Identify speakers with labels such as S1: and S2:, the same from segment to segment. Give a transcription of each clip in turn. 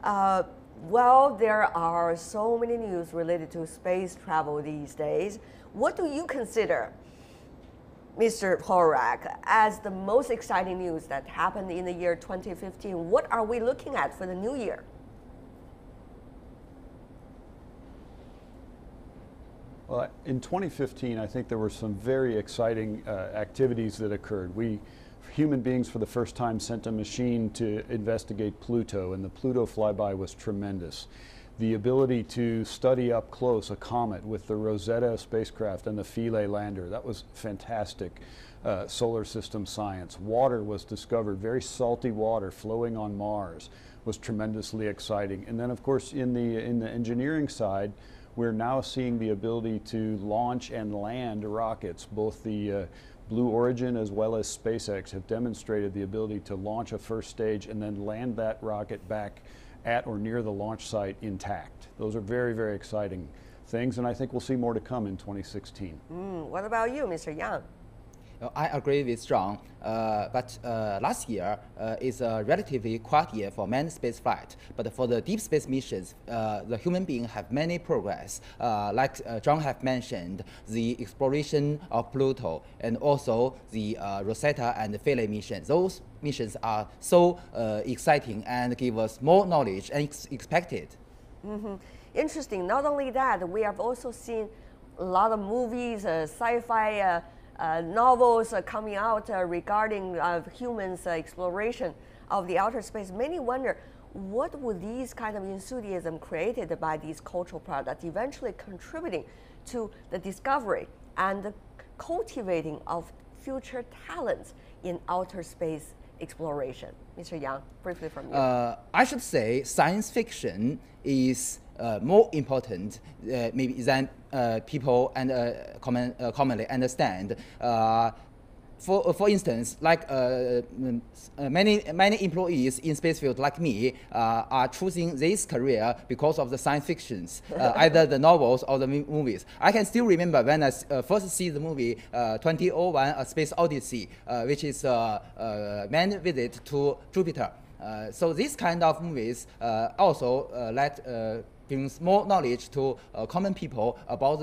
S1: Uh, well, there are so many news related to space travel these days. What do you consider, Mr. Horack, as the most exciting news that happened in the year 2015? What are we looking at for the new year?
S2: Well, in 2015, I think there were some very exciting activities that occurred. We, human beings, for the first time, sent a machine to investigate Pluto, and the Pluto flyby was tremendous. The ability to study up close a comet with the Rosetta spacecraft and the Philae lander, that was fantastic solar system science. Water was discovered, very salty water flowing on Mars was tremendously exciting. And then, of course, in the engineering side, we're now seeing the ability to launch and land rockets. Both the Blue Origin as well as SpaceX have demonstrated the ability to launch a first stage and then land that rocket back at or near the launch site intact. Those are very, very exciting things, and I think we'll see more to come in 2016.
S1: What about you, Mr. Yang?
S3: I agree with John, but last year is a relatively quiet year for manned space flight. But for the deep space missions, the human being have many progress. Like John have mentioned, the exploration of Pluto and also the Rosetta and the Philae missions. Those missions are so exciting and give us more knowledge than expected.
S1: Interesting. Not only that, we have also seen a lot of movies, sci-fi novels coming out regarding humans' exploration of the outer space. Many wonder, what would these kind of enthusiasm created by these cultural products eventually contributing to the discovery and the cultivating of future talents in outer space exploration? Mr. Yang, briefly from you.
S3: I should say science fiction is more important maybe than people and commonly understand. For instance, like many employees in space field like me are choosing this career because of the science fictions, either the novels or the movies. I can still remember when I first see the movie 2001: A Space Odyssey, which is a manned visit to Jupiter. So these kind of movies also brings more knowledge to common people about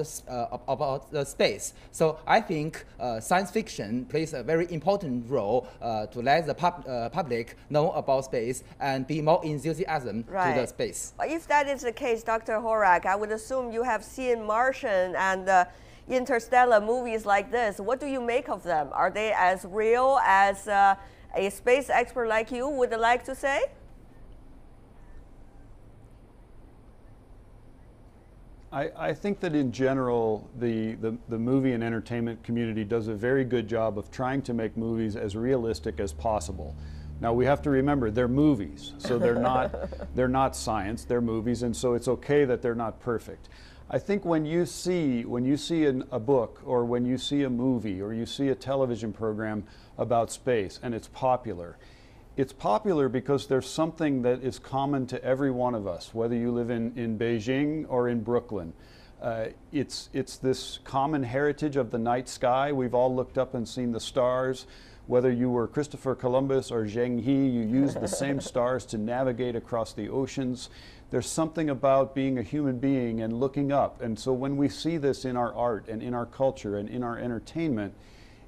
S3: the space. So I think science fiction plays a very important role to let the public know about space and be more enthusiasm to the space.
S1: If that is the case, Dr. Horack, I would assume you have seen Martian and interstellar movies like this. What do you make of them? Are they as real as a space expert like you would like to say?
S2: I think that in general, the movie and entertainment community does a very good job of trying to make movies as realistic as possible. Now we have to remember they're movies, so they're not science, they're movies, and so it's okay that they're not perfect. I think when you see a book or when you see a movie or you see a television program about space and it's popular because there's something that is common to every one of us, whether you live in Beijing or in Brooklyn. It's this common heritage of the night sky. We've all looked up and seen the stars. Whether you were Christopher Columbus or Zheng He, you used the same stars to navigate across the oceans. There's something about being a human being and looking up. And so when we see this in our art and in our culture and in our entertainment,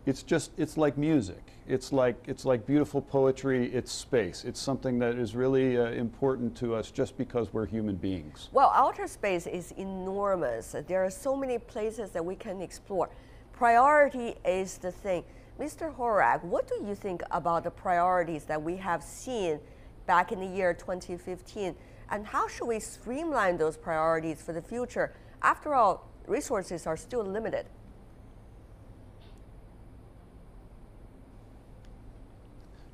S2: it's like music. It's like beautiful poetry. It's space. It's something that is really important to us just because we're human beings.
S1: Well, outer space is enormous. There are so many places that we can explore. Priority is the thing. Mr. Horack, what do you think about the priorities that we have seen back in the year 2015? And how should we streamline those priorities for the future? After all, resources are still limited.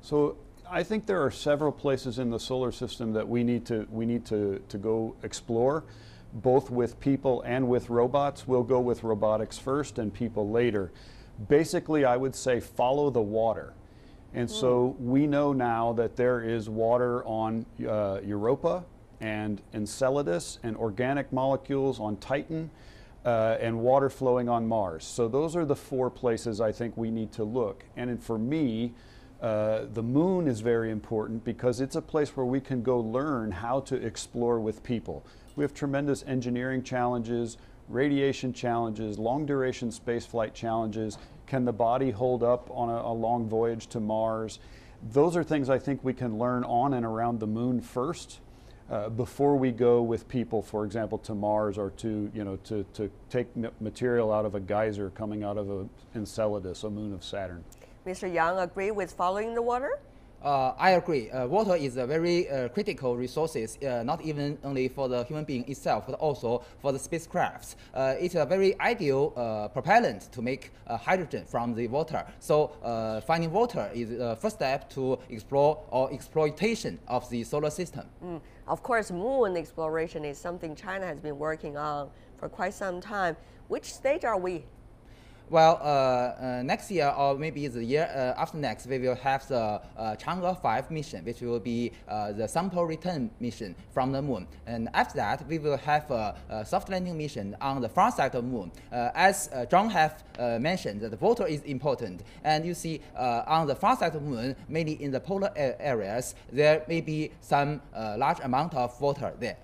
S2: So I think there are several places in the solar system that we need to go explore, both with people and with robots. We'll go with robotics first and people later. Basically, I would say follow the water. And so we know now that there is water on Europa and Enceladus and organic molecules on Titan and water flowing on Mars. So those are the 4 places I think we need to look. And for me, The moon is very important because it's a place where we can go learn how to explore with people. We have tremendous engineering challenges, radiation challenges, long duration spaceflight challenges. Can the body hold up on a long voyage to Mars? Those are things I think we can learn on and around the moon first before we go with people, for example, to Mars or to take material out of a geyser coming out of Enceladus, a moon of Saturn.
S1: Mr. Yang, agree with following the water?
S3: I agree. Water is a very critical resources, not even only for the human being itself, but also for the spacecrafts. It's a very ideal propellant to make hydrogen from the water. So finding water is the first step to explore or exploitation of the solar system.
S1: Of course, moon exploration is something China has been working on for quite some time. Which stage are we?
S3: Well, next year or maybe the year after next, we will have the Chang'e 5 mission, which will be the sample return mission from the moon. And after that, we will have a soft landing mission on the far side of the moon. As John have mentioned, that the water is important. And you see on the far side of the moon, mainly in the polar areas, there may be some large amount of water there.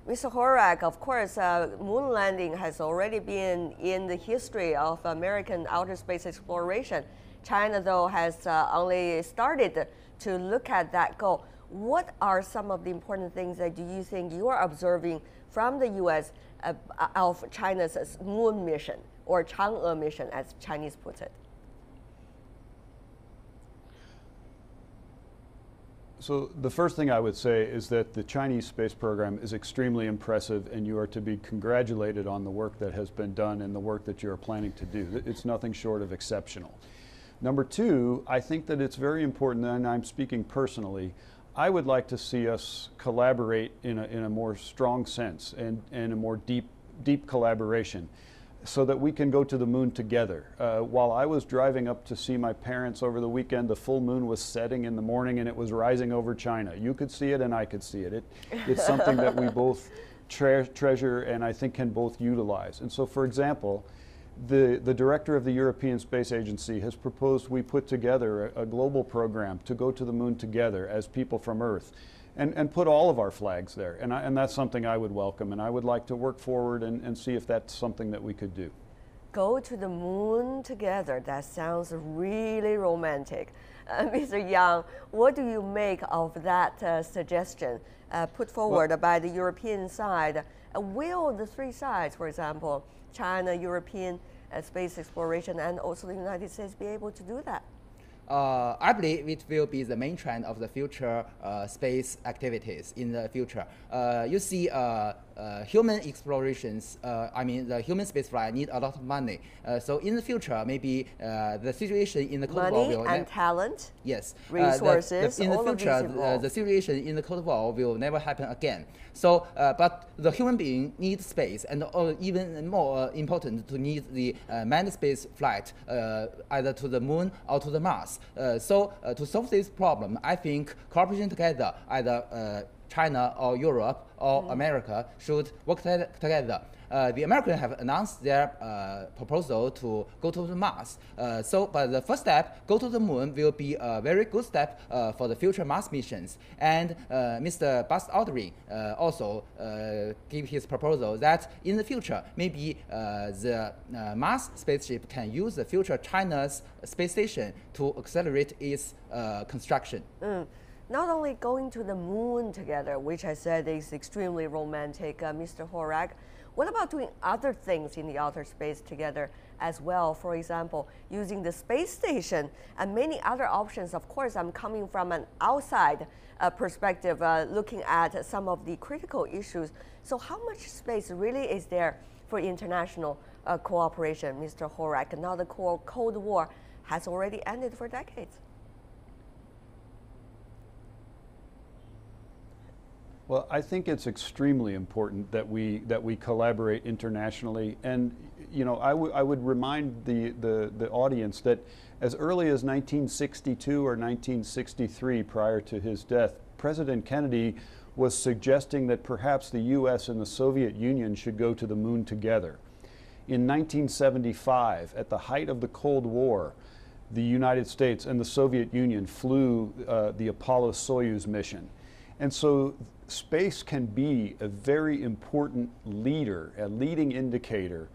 S1: Mr. Horack, of course, moon landing has already been in the history of American outer space exploration. China, though, has only started to look at that goal. What are some of the important things that do you think you are observing from the U.S. Of China's moon mission, or Chang'e mission, as Chinese put it?
S2: So the first thing I would say is that the Chinese space program is extremely impressive, and you are to be congratulated on the work that has been done and the work that you are planning to do. It's nothing short of exceptional. Number two, I think that it's very important, and I'm speaking personally, I would like to see us collaborate in a more strong sense and a more deep collaboration, so that we can go to the moon together. While I was driving up to see my parents over the weekend, the full moon was setting in the morning and it was rising over China. You could see it and I could see it. It's something that we both treasure and I think can both utilize. And so, for example, the director of the European Space Agency has proposed we put together a global program to go to the moon together as people from Earth. And put all of our flags there. And that's something I would welcome. And I would like to work forward and see if that's something that we could do.
S1: Go to the moon together. That sounds really romantic. Mr. Yang, what do you make of that suggestion put forward by the European side? Will the three sides, for example, China, European space exploration, and also the United States, be able to do that?
S3: I believe it will be the main trend of the future space activities in the future. You see human explorations, I mean the human spaceflight need a lot of money. So in the future, maybe the situation in the Cold War will...
S1: Money and talent?
S3: Yes.
S1: Resources,
S3: in the
S1: all
S3: future,
S1: of these involved.
S3: the situation in the Cold War will never happen again. So, but the human being needs space, and even more important, to need the manned space flight either to the moon or to the Mars. So to solve this problem, I think cooperation together, either China or Europe or America, should work together. The Americans have announced their proposal to go to the Mars. But the first step, go to the moon, will be a very good step for the future Mars missions. And Mr. Buzz Aldrin also gave his proposal that in the future, maybe the Mars spaceship can use the future China's space station to accelerate its construction.
S1: Not only going to the moon together, which I said is extremely romantic, Mr. Horack, what about doing other things in the outer space together as well? For example, using the space station and many other options. Of course, I'm coming from an outside perspective, looking at some of the critical issues. So how much space really is there for international cooperation, Mr. Horack? Now the Cold War has already ended for decades.
S2: Well, I think it's extremely important that we collaborate internationally, and I would remind the audience that as early as 1962 or 1963, prior to his death, President Kennedy was suggesting that perhaps the U.S. and the Soviet Union should go to the moon together. In 1975, at the height of the Cold War, the United States and the Soviet Union flew the Apollo-Soyuz mission. And so space can be a very important leader, a leading indicator,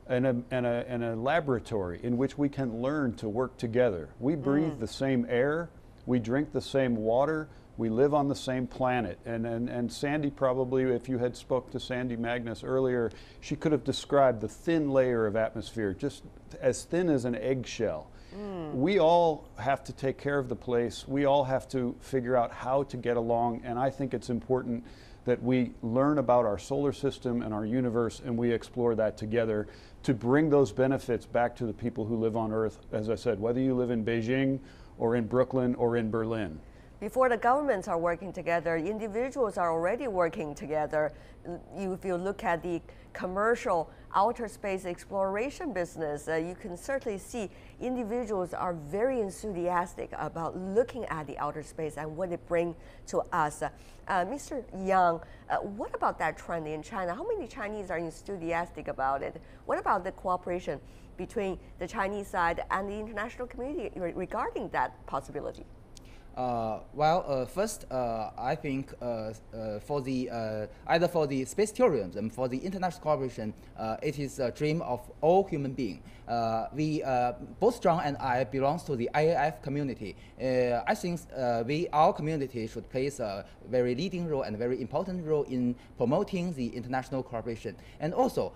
S2: and a laboratory in which we can learn to work together. We breathe the same air, we drink the same water, we live on the same planet. And Sandy probably, if you had spoke to Sandy Magnus earlier, she could have described the thin layer of atmosphere, just as thin as an eggshell. We all have to take care of the place. We all have to figure out how to get along, and I think it's important that we learn about our solar system and our universe, and we explore that together to bring those benefits back to the people who live on Earth, as I said, whether you live in Beijing or in Brooklyn or in Berlin.
S1: Before the governments are working together, individuals are already working together. If you look at the commercial outer space exploration business, you can certainly see individuals are very enthusiastic about looking at the outer space and what it brings to us. Mr. Yang, what about that trend in China? How many Chinese are enthusiastic about it? What about the cooperation between the Chinese side and the international community regarding that possibility?
S3: First, I think for the either for the space tourism, for the international cooperation, it is a dream of all human beings. Both John and I belong to the IAF community. I think our community should play a very leading role and very important role in promoting the international cooperation. And also,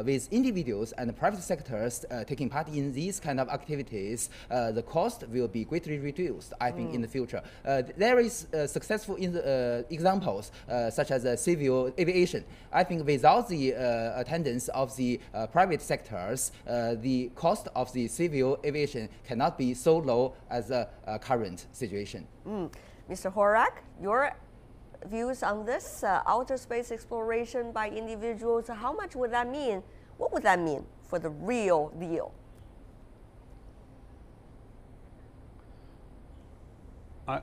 S3: with individuals and private sectors taking part in these kind of activities, the cost will be greatly reduced, I think, in the future. There is successful examples such as civil aviation. I think without the attendance of the private sectors, the cost of the civil aviation cannot be so low as the current situation.
S1: Mr. Horack, your views on this outer space exploration by individuals, how much would that mean? What would that mean for the real deal?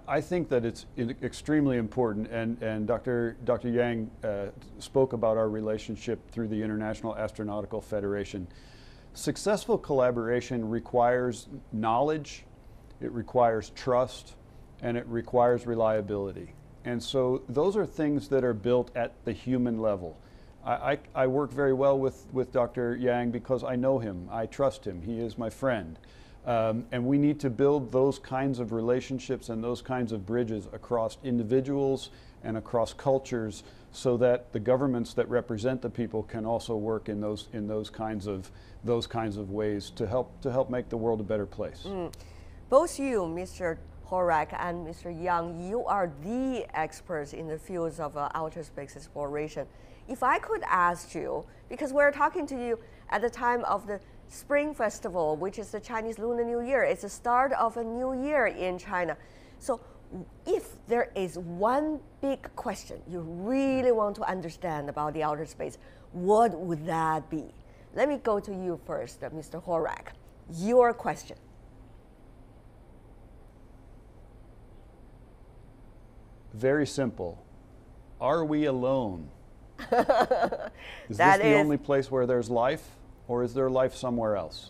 S2: I think that it's extremely important, and Dr. Yang spoke about our relationship through the International Astronautical Federation. Successful collaboration requires knowledge, it requires trust, and it requires reliability. And so those are things that are built at the human level. I work very well with Dr. Yang because I know him, I trust him, he is my friend. And we need to build those kinds of relationships and those kinds of bridges across individuals and across cultures, so that the governments that represent the people can also work in those kinds of ways to help make the world a better place.
S1: Both you, Mr. Horack and Mr. Yang, you are the experts in the fields of outer space exploration. If I could ask you, because we're talking to you at the time of the Spring Festival, which is the Chinese Lunar New Year. It's the start of a new year in China. So if there is one big question you really want to understand about the outer space, what would that be? Let me go to you first, Mr. Horack. Your question.
S2: Very simple. Are we alone? Is this the only place where there's life? Or is there life somewhere else?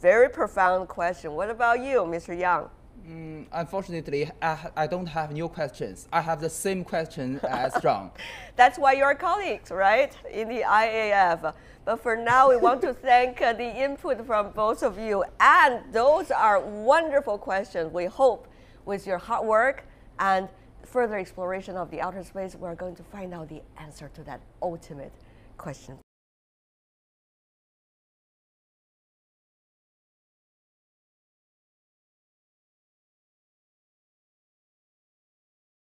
S1: Very profound question. What about you, Mr. Yang?
S3: Unfortunately, I don't have new questions. I have the same question as John.
S1: That's why you're colleagues, right, in the IAF. But for now, we want to thank the input from both of you. And those are wonderful questions. We hope with your hard work and further exploration of the outer space, we're going to find out the answer to that ultimate question.